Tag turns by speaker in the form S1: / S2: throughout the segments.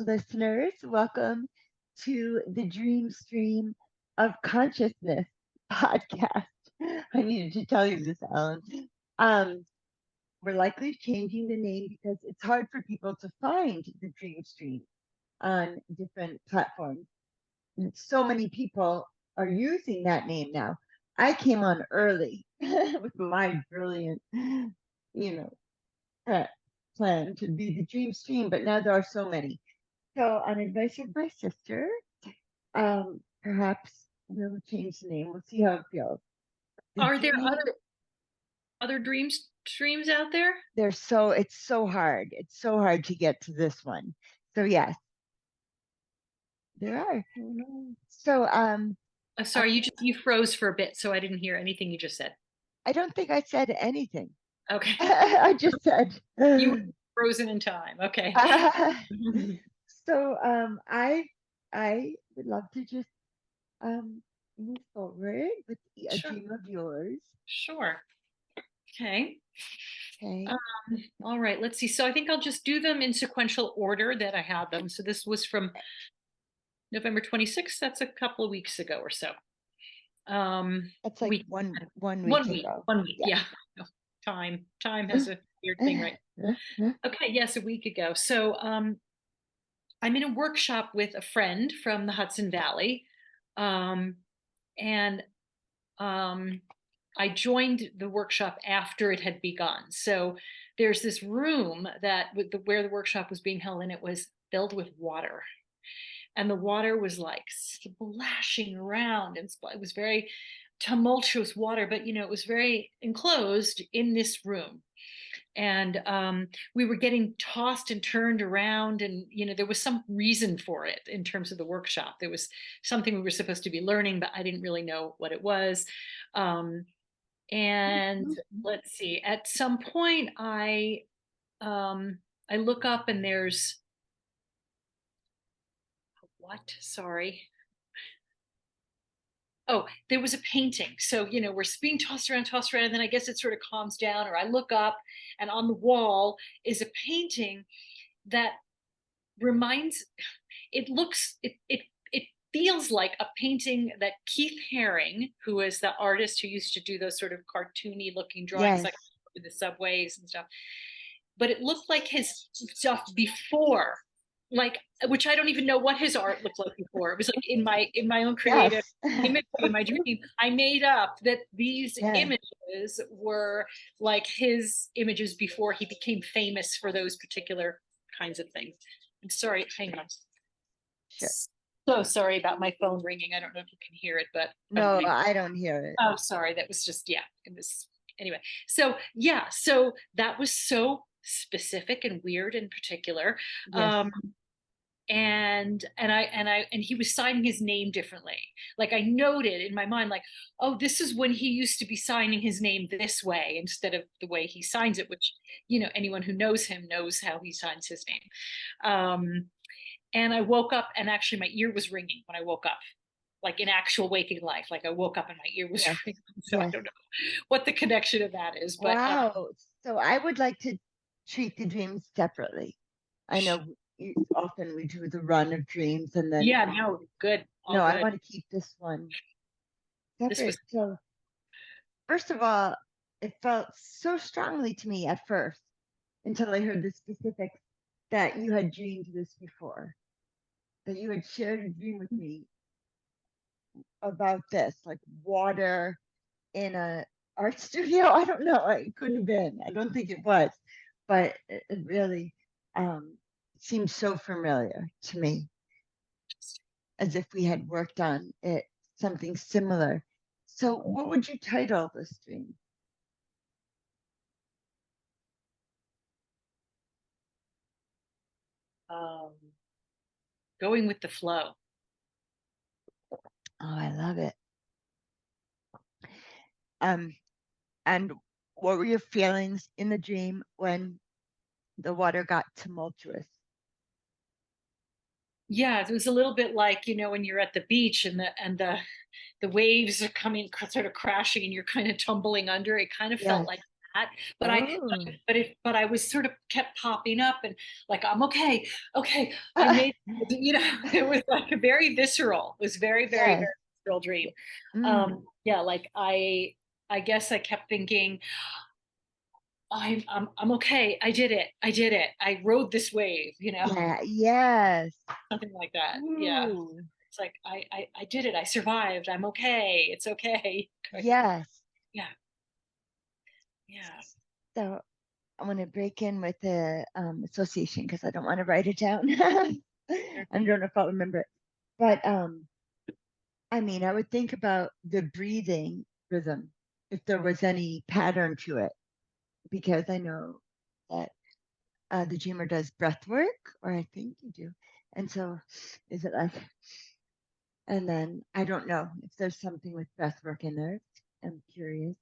S1: listeners. Welcome to the Dream Stream of Consciousness podcast. I needed to tell you this, Alan. Um, we're likely changing the name because it's hard for people to find the Dream Stream on different platforms. And so many people are using that name now. I came on early with my brilliant, uh, plan to be the Dream Stream, but now there are so many. So, on advice of my sister, perhaps we'll change the name. We'll see how it feels. The
S2: Are there
S1: dream,
S2: other dream streams out there?
S1: it's so hard. It's so hard to get to this one. So yes, there are.
S2: Oh, no.
S1: So
S2: Sorry, you froze for a bit, so I didn't hear anything you just said.
S1: I don't think I said anything.
S2: Okay.
S1: I just said
S2: You were frozen in time. Okay.
S1: so I would love to just move forward with a
S2: Sure.
S1: dream of yours.
S2: Sure. Okay.
S1: Okay.
S2: All right. Let's see. So I think I'll just do them in sequential order that I had them. So this was from November 26th. That's a couple of weeks ago or so.
S1: That's like
S2: week,
S1: one week ago.
S2: 1 week.
S1: Yeah.
S2: Yeah. Time has a weird thing, right? Okay. Yes, a week ago. So I'm in a workshop with a friend from the Hudson Valley. Um, and I joined the workshop after it had begun. So there's this room that where the workshop was being held, and it was filled with water. And the water was like splashing around, and it was very tumultuous water, but it was very enclosed in this room. And we were getting tossed and turned around, and there was some reason for it in terms of the workshop. There was something we were supposed to be learning, but I didn't really know what it was. And let's see, at some point I look up and there's what? Sorry. Oh, there was a painting. So, we're being tossed around, and then I guess it sort of calms down, or I look up and on the wall is a painting that reminds, it feels like a painting that Keith Haring, who is the artist who used to do those sort of cartoony looking drawings,
S1: Yes.
S2: like with the subways and stuff, but it looked like his stuff before, like, which I don't even know what his art looked like before. It was like in my own creative imagery, in my dream, I made up that these images were like his images before he became famous for those particular kinds of things. I'm sorry, hang on.
S1: Sure.
S2: So sorry about my phone ringing. I don't know if you can hear it, but
S1: no, I don't hear it.
S2: Oh, sorry. That was just, yeah, it was anyway. So yeah, so that was so specific and weird in particular.
S1: Yes.
S2: And he was signing his name differently. Like I noted in my mind, like, oh, this is when he used to be signing his name this way instead of the way he signs it, which anyone who knows him knows how he signs his name. And I woke up, and actually my ear was ringing when I woke up, like in actual waking life. Like I woke up and my ear was ringing. So I don't know what the connection of that is. But
S1: wow. So I would like to treat the dreams separately. I know often we do the run of dreams, and then
S2: yeah, no, good.
S1: No, I want to keep this one separate. So first of all, it felt so strongly to me at first until I heard the specifics that you had dreamed this before, that you had shared a dream with me about this, like water in a art studio. I don't know. It couldn't have been. I don't think it was, but it really seemed so familiar to me, as if we had worked on it, something similar. So what would you title this dream?
S2: Going with the flow.
S1: Oh, I love it. And what were your feelings in the dream when the water got tumultuous?
S2: Yeah, it was a little bit like, when you're at the beach and the waves are coming sort of crashing and you're kind of tumbling under. It kind of felt like that. But
S1: Oh.
S2: but I was sort of kept popping up and like, I'm okay. Okay. I made, it was like a very visceral, it was very, very,
S1: Yes.
S2: very visceral dream.
S1: Mm.
S2: Yeah, like I guess I kept thinking, I'm okay. I did it. I did it. I rode this wave,
S1: Yeah. Yes.
S2: something like that. Yeah.
S1: Ooh.
S2: It's like I did it. I survived. I'm okay. It's okay. Kind of thing.
S1: Yes.
S2: Yeah. Yeah.
S1: So I want to break in with the association because I don't want to write it down.
S2: Sure.
S1: I don't know if I'll remember it. But I mean, I would think about the breathing rhythm, if there was any pattern to it, because I know that the dreamer does breath work, or I think you do. And so is it like, and then I don't know if there's something with breath work in there. I'm curious.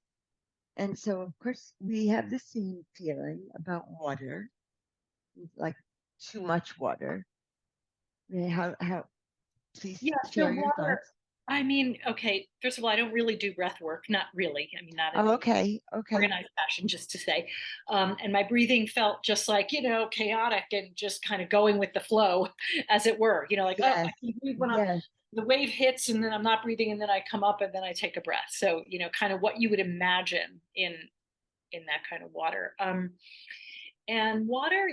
S1: And so, of course, we have the same feeling about water, like too much water. Please
S2: Yeah. So
S1: share your
S2: water.
S1: thoughts.
S2: I mean, okay. First of all, I don't really do breath work. Not really. I mean, not in
S1: Oh,
S2: any
S1: okay. Okay.
S2: organized fashion, just to say. And my breathing felt just like, chaotic and just kind of going with the flow, as it were. Like, oh, I
S1: Yes.
S2: can breathe when
S1: Yes.
S2: the wave hits, and then I'm not breathing, and then I come up, and then I take a breath. So, kind of what you would imagine in that kind of water. And water,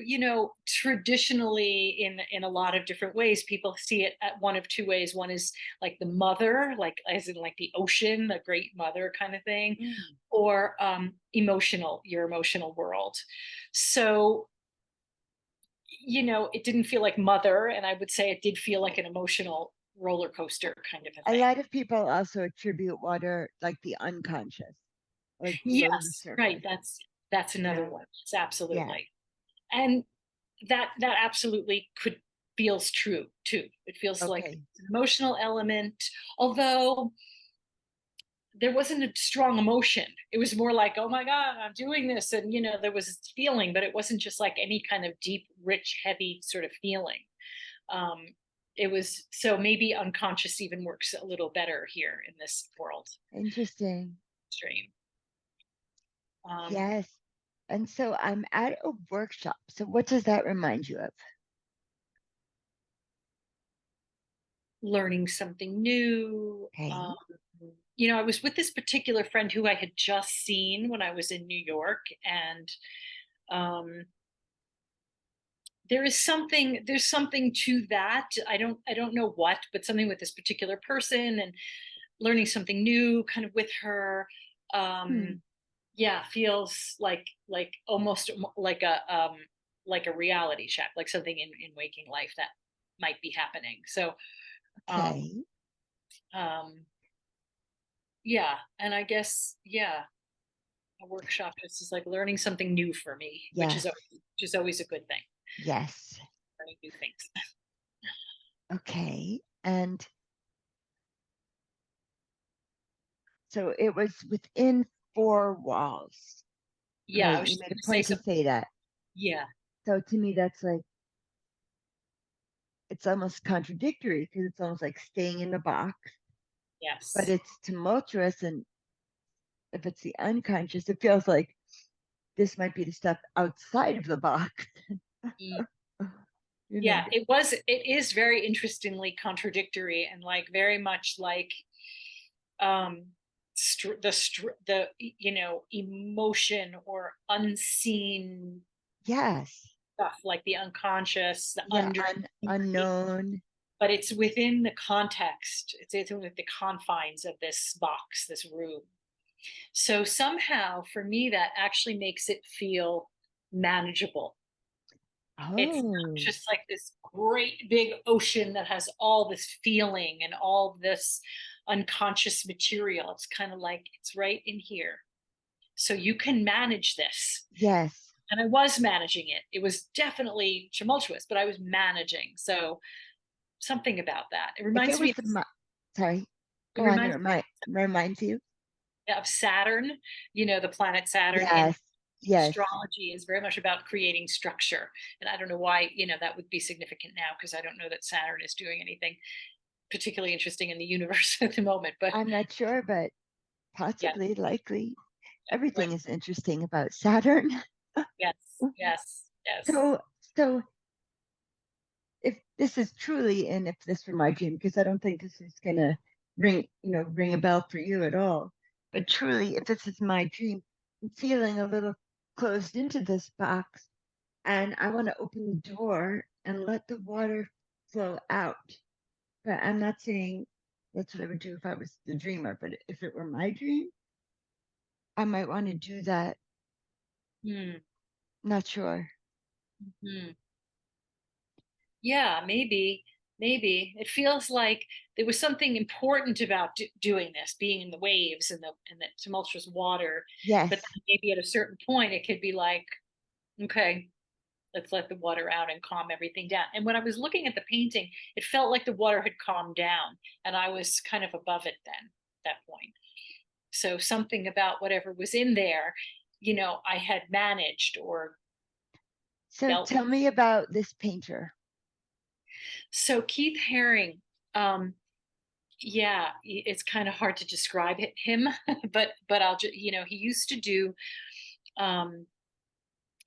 S2: traditionally in a lot of different ways, people see it at one of two ways. One is like the mother, like as in like the ocean, the great mother kind of thing,
S1: Mm.
S2: or your emotional world. So, it didn't feel like mother, and I would say it did feel like an emotional roller coaster kind of a
S1: A
S2: thing.
S1: lot of people also attribute water like the unconscious, like below the
S2: Yes, right.
S1: surface.
S2: That's
S1: You
S2: another
S1: know?
S2: one. It's
S1: Yeah.
S2: absolutely. And that absolutely could feels true too. It feels like
S1: Okay.
S2: an emotional element, although there wasn't a strong emotion. It was more like, oh my God, I'm doing this. And, there was this feeling, but it wasn't just like any kind of deep, rich, heavy sort of feeling. Um, it was so maybe unconscious even works a little better here in this world
S1: Interesting.
S2: stream. Um,
S1: Yes. And so I'm at a workshop. So what does that remind you of?
S2: Learning something new.
S1: Okay.
S2: I was with this particular friend who I had just seen when I was in New York, and um, there's something to that. I don't know what, but something with this particular person and learning something new, kind of with her. Um,
S1: Hmm.
S2: yeah, feels like almost like a reality check, like something in waking life that might be happening. So um,
S1: Okay.
S2: um, yeah, and I guess yeah, a workshop is like learning something new for me,
S1: Yes.
S2: which is always a good thing.
S1: Yes.
S2: Learning new things.
S1: Okay. And so it was within four walls,
S2: Yeah, I
S1: right?
S2: was
S1: You
S2: just
S1: made
S2: going
S1: a
S2: to say
S1: point to
S2: something.
S1: say that.
S2: Yeah.
S1: So to me, that's like, it's almost contradictory because it's almost like staying in the box, but
S2: Yes.
S1: it's tumultuous. And if it's the unconscious, it feels like this might be the stuff outside of the box.
S2: Mm.
S1: you
S2: Yeah,
S1: know,
S2: it is very interestingly contradictory and like very much like um the emotion or unseen
S1: yes.
S2: stuff, like the unconscious, the
S1: Yeah.
S2: under,
S1: Unknown.
S2: but it's within the context, it's within the confines of this box, this room. So somehow for me, that actually makes it feel manageable. It's not
S1: Oh,
S2: just like this great big ocean that has all this feeling and all this unconscious material. It's kind of like it's right in here. So you can manage this.
S1: yes.
S2: And I was managing it. It was definitely tumultuous, but I was managing. So something about that. It
S1: If it
S2: reminds
S1: was
S2: me
S1: sorry,
S2: it
S1: go on.
S2: reminds me
S1: Reminds you.
S2: of Saturn, the planet Saturn in
S1: Yes. Yes.
S2: astrology is very much about creating structure. And I don't know why, that would be significant now because I don't know that Saturn is doing anything particularly interesting in the universe at the moment. But
S1: I'm not sure, but
S2: yeah,
S1: possibly, likely. everything
S2: Right.
S1: is interesting about Saturn.
S2: Yes. Yes. Yes.
S1: So, so if this is truly, and if this were my dream, because I don't think this is gonna ring a bell for you at all, but truly, if this is my dream, I'm feeling a little closed into this box, and I want to open the door and let the water flow out. But I'm not saying that's what I would do if I was the dreamer, but if it were my dream, I might want to do that.
S2: Hmm.
S1: Not sure.
S2: Hmm. Yeah, maybe it feels like there was something important about doing this, being in the waves and the tumultuous water. But
S1: Yes.
S2: then maybe at a certain point, it could be like, okay, let's let the water out and calm everything down. And when I was looking at the painting, it felt like the water had calmed down, and I was kind of above it then, at that point. So something about whatever was in there, I had managed or
S1: So
S2: dealt with.
S1: tell me about this painter.
S2: So Keith Haring, um, yeah, it's kind of hard to describe him, but I'll just, he used to do um,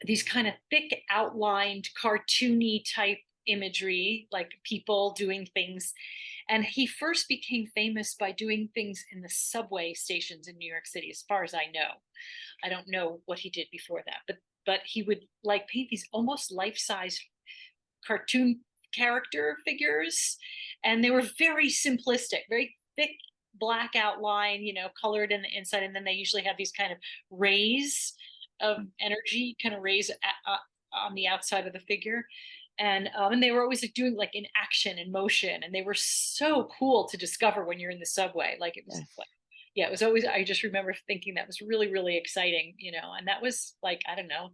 S2: these kind of thick outlined, cartoony type imagery, like people doing things. And he first became famous by doing things in the subway stations in New York City, as far as I know. I don't know what he did before that, but he would like paint these almost life-size cartoon character figures, and they were very simplistic, very thick black outline, colored in the inside, and then they usually have these kind of rays of energy, kind of rays on the outside of the figure. And they were always like doing like in action and motion, and they were so cool to discover when you're in the subway. Like it was
S1: Yes.
S2: like, yeah, it was always. I just remember thinking that was really really exciting, and that was like, I don't know,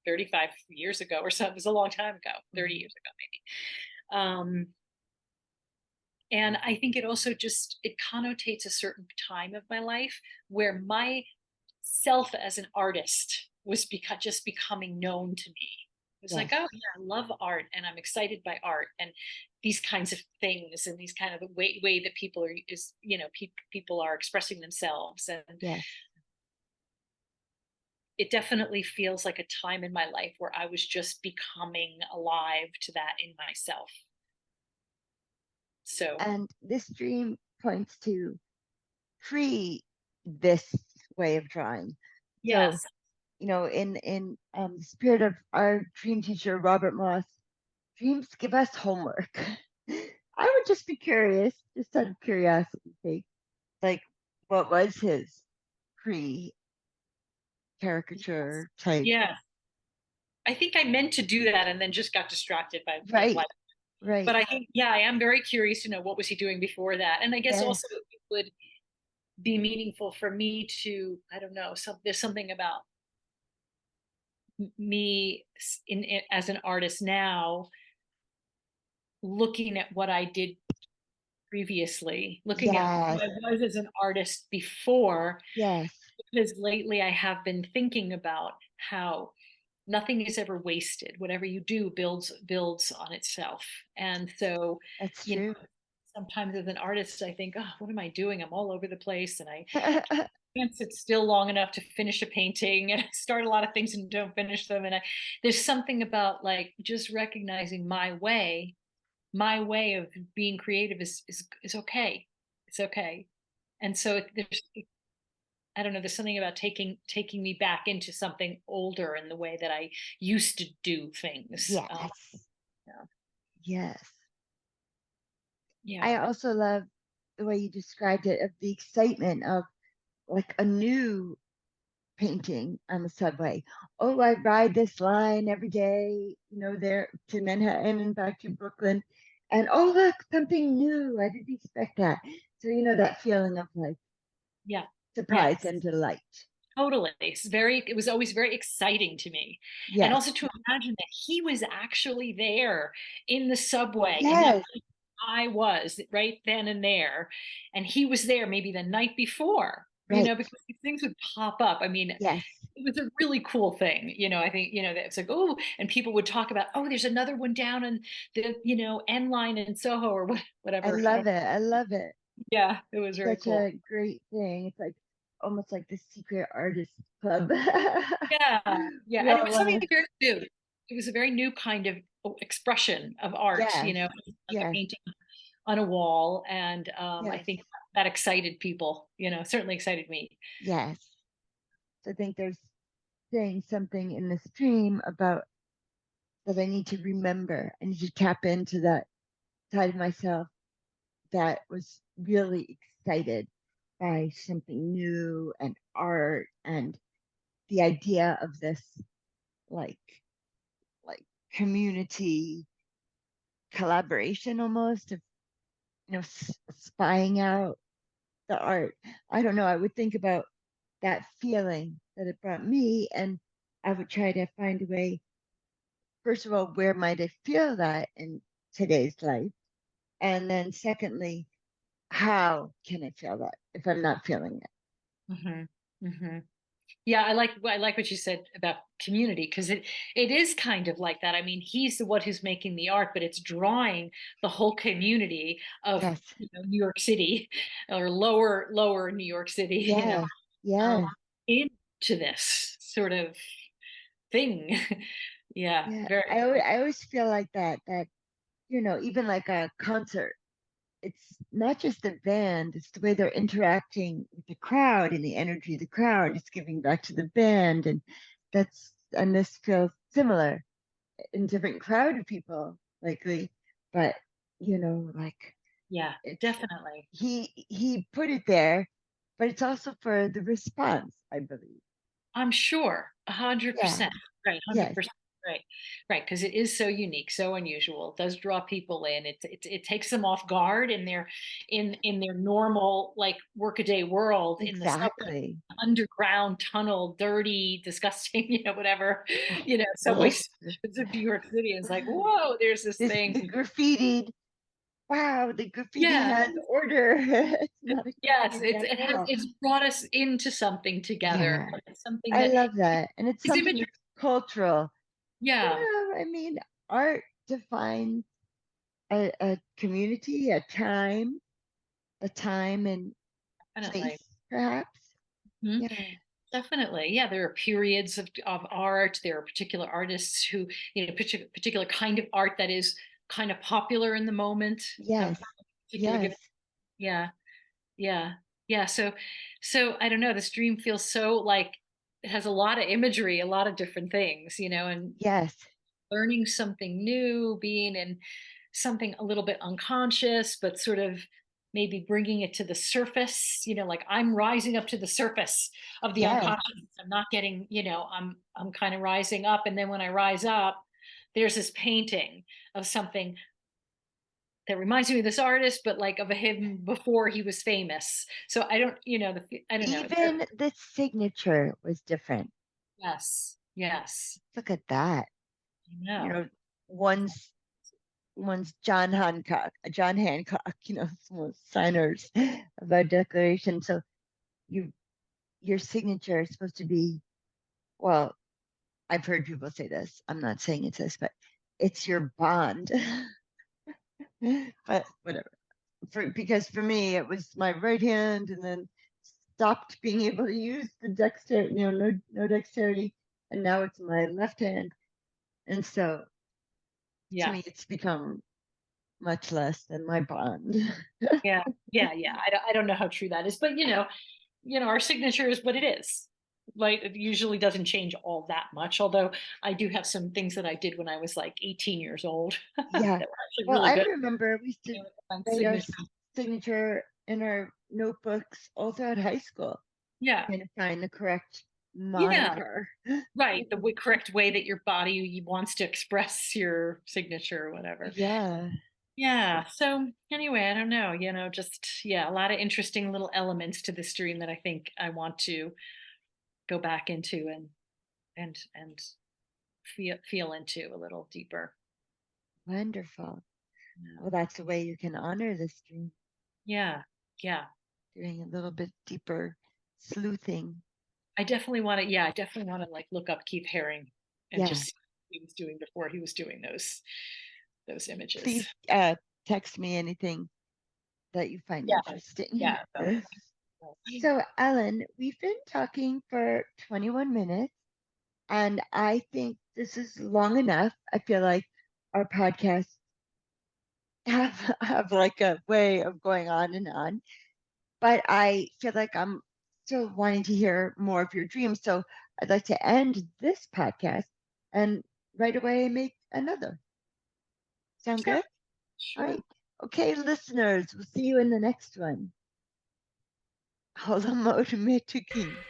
S2: 35 years ago or something. It was a long time ago, 30 years ago maybe. And I think it also just it connotates a certain time of my life where my self as an artist was just becoming known to me. It was like,
S1: Yes.
S2: oh yeah, I love art and I'm excited by art and these kinds of things and these kind of the way that people are people are expressing themselves. And
S1: Yes.
S2: it definitely feels like a time in my life where I was just becoming alive to that in myself. So
S1: And this dream points to pre this way of drawing. So,
S2: yes.
S1: in the spirit of our dream teacher Robert Moss, dreams give us homework. I would just be curious, just out of curiosity, like what was his pre
S2: Yes.
S1: caricature type?
S2: Yeah. I think I meant to do that and then just got distracted by
S1: Right,
S2: life. But
S1: right.
S2: I think, yeah, I am very curious to know what was he doing before that. And I guess
S1: Yes,
S2: also it would be meaningful for me to, I don't know, there's something about me as an artist now, looking at what I did previously, looking at who
S1: yes,
S2: I was as an artist before,
S1: yes.
S2: because lately I have been thinking about how nothing is ever wasted. Whatever you do builds on itself. And so,
S1: That's
S2: you know,
S1: true.
S2: sometimes as an artist, I think, oh, what am I doing? I'm all over the place, and I can't sit still long enough to finish a painting, and I start a lot of things and don't finish them. And there's something about like just recognizing my way of being creative is okay. It's okay. And so there's I don't know, there's something about taking me back into something older in the way that I used to do things.
S1: Yes,
S2: Yeah.
S1: yes.
S2: Yeah.
S1: I also love the way you described it, of the excitement of like a new painting on the subway. Oh, I ride this line every day, there to Manhattan and back to Brooklyn. And oh, look, something new. I didn't expect that. So, that feeling of like
S2: Yeah.
S1: surprise
S2: Yes.
S1: and delight.
S2: Totally. It was always very exciting to me. And
S1: Yes,
S2: also to imagine that he was actually there in the subway in that
S1: yes,
S2: place I was right then and there. And he was there maybe the night before,
S1: right.
S2: because these things would pop up. I mean,
S1: Yes.
S2: it was a really cool thing. I think, that it's like, oh, and people would talk about, oh, there's another one down in the, N line in Soho or
S1: I
S2: whatever. I
S1: love
S2: don't,
S1: it. I love it.
S2: yeah, it was very
S1: Such
S2: cool.
S1: a great thing. It's like, almost like the secret artist club.
S2: Yeah, yeah,
S1: We
S2: and it
S1: all
S2: was something
S1: wanna,
S2: very new. It was a very new kind of expression of art,
S1: yes,
S2: like a
S1: yes,
S2: painting on a wall, and I
S1: yes,
S2: think that excited people. Certainly excited me.
S1: yes. So I think there's saying something in the stream about that I need to remember. I need to tap into that side of myself that was really excited by something new and art and the idea of this like like community collaboration almost of spying out the art. I don't know. I would think about that feeling that it brought me, and I would try to find a way. First of all, where might I feel that in today's life? And then, secondly, how can I feel that if I'm not feeling it?
S2: Hmm. Hmm. Yeah, I like what you said about community, because it is kind of like that. I mean, he's the one who's making the art, but it's drawing the whole community of
S1: Yes,
S2: New York City, or lower New York City,
S1: yes,
S2: um,
S1: yes,
S2: into this sort of thing. Yeah,
S1: yeah.
S2: very.
S1: I always feel like that. That even like a concert, it's not just the band, it's the way they're interacting with the crowd and the energy of the crowd. It's giving back to the band. And this feels similar in different crowd of people, likely. But, like
S2: Yeah,
S1: it's,
S2: definitely.
S1: he put it there, but it's also for the response, I believe.
S2: I'm sure,
S1: Yeah.
S2: 100%. Right,
S1: Yes.
S2: 100%. Right, right, because it is so unique, so unusual. It does draw people in. It takes them off guard in their normal, like, workaday world, in the subway,
S1: Exactly.
S2: underground tunnel, dirty, disgusting, whatever, subway
S1: Oh,
S2: stations of New York City. It's like, whoa, there's this
S1: this
S2: thing.
S1: the graffiti. Wow, the graffiti
S2: Yeah,
S1: has order. It's not a
S2: yes,
S1: graffiti at all.
S2: it's brought us into something together.
S1: Yeah,
S2: It's something
S1: I
S2: that
S1: love that. And it's
S2: these
S1: something
S2: images.
S1: that's cultural.
S2: Yeah,
S1: I mean, art defines a community, a time and
S2: definitely.
S1: place, perhaps.
S2: Mhm.
S1: Yeah.
S2: Definitely. Yeah, there are periods of art. There are particular artists who, particular kind of art that is kind of popular in the moment.
S1: Yes.
S2: Particular
S1: Yes.
S2: given. Yeah, yeah, yeah. So I don't know. This dream feels so like it has a lot of imagery, a lot of different things, and
S1: Yes.
S2: learning something new, being in something a little bit unconscious, but sort of maybe bringing it to the surface, like I'm rising up to the surface of the
S1: Yes.
S2: unconscious. I'm not getting, I'm kind of rising up. And then when I rise up, there's this painting of something that reminds me of this artist, but like of him before he was famous. So I don't know.
S1: Even the signature was different.
S2: Yes, yes,
S1: Look at that.
S2: I
S1: You
S2: know.
S1: know, one's one's John Hancock, some signers of our declaration. So you your signature is supposed to be, well, I've heard people say this. I'm not saying it's this, but it's your bond. But whatever. Because for me, it was my right hand, and then stopped being able to use the dexterity, no dexterity, and now it's my left hand. And so to
S2: Yeah.
S1: me, it's become much less than my bond.
S2: Yeah, yeah, yeah. I don't know how true that is, but our signature is what it is. Like, it usually doesn't change all that much. Although I do have some things that I did when I was like 18 years old that
S1: Yeah.
S2: were actually
S1: Well,
S2: really
S1: I
S2: good.
S1: remember we used to
S2: With my
S1: write our
S2: signature.
S1: signature in our notebooks all throughout high school,
S2: Yeah,
S1: trying to find the correct
S2: yeah,
S1: moniker.
S2: right. The correct way that your body wants to express your signature or whatever.
S1: Yeah.
S2: Yeah. So anyway, I don't know. Just yeah, a lot of interesting little elements to this dream that I think I want to go back into and feel into a little deeper.
S1: Wonderful.
S2: Yeah.
S1: Well, that's the way you can honor this dream,
S2: Yeah. Yeah.
S1: doing a little bit deeper sleuthing.
S2: I definitely want to like look up Keith Haring and
S1: Yeah.
S2: just see what he was doing before he was doing those images.
S1: Please text me anything that you find
S2: Yeah.
S1: interesting.
S2: Yeah. So
S1: So, Ellen, we've been talking for 21 minutes, and I think this is long enough. I feel like our podcasts have like a way of going on and on, but I feel like I'm still wanting to hear more of your dreams. So, I'd like to end this podcast and right away make another. Sound
S2: Sure.
S1: good? All
S2: Sure.
S1: right. Okay, listeners, we'll see you in the next one. Holomotometuking.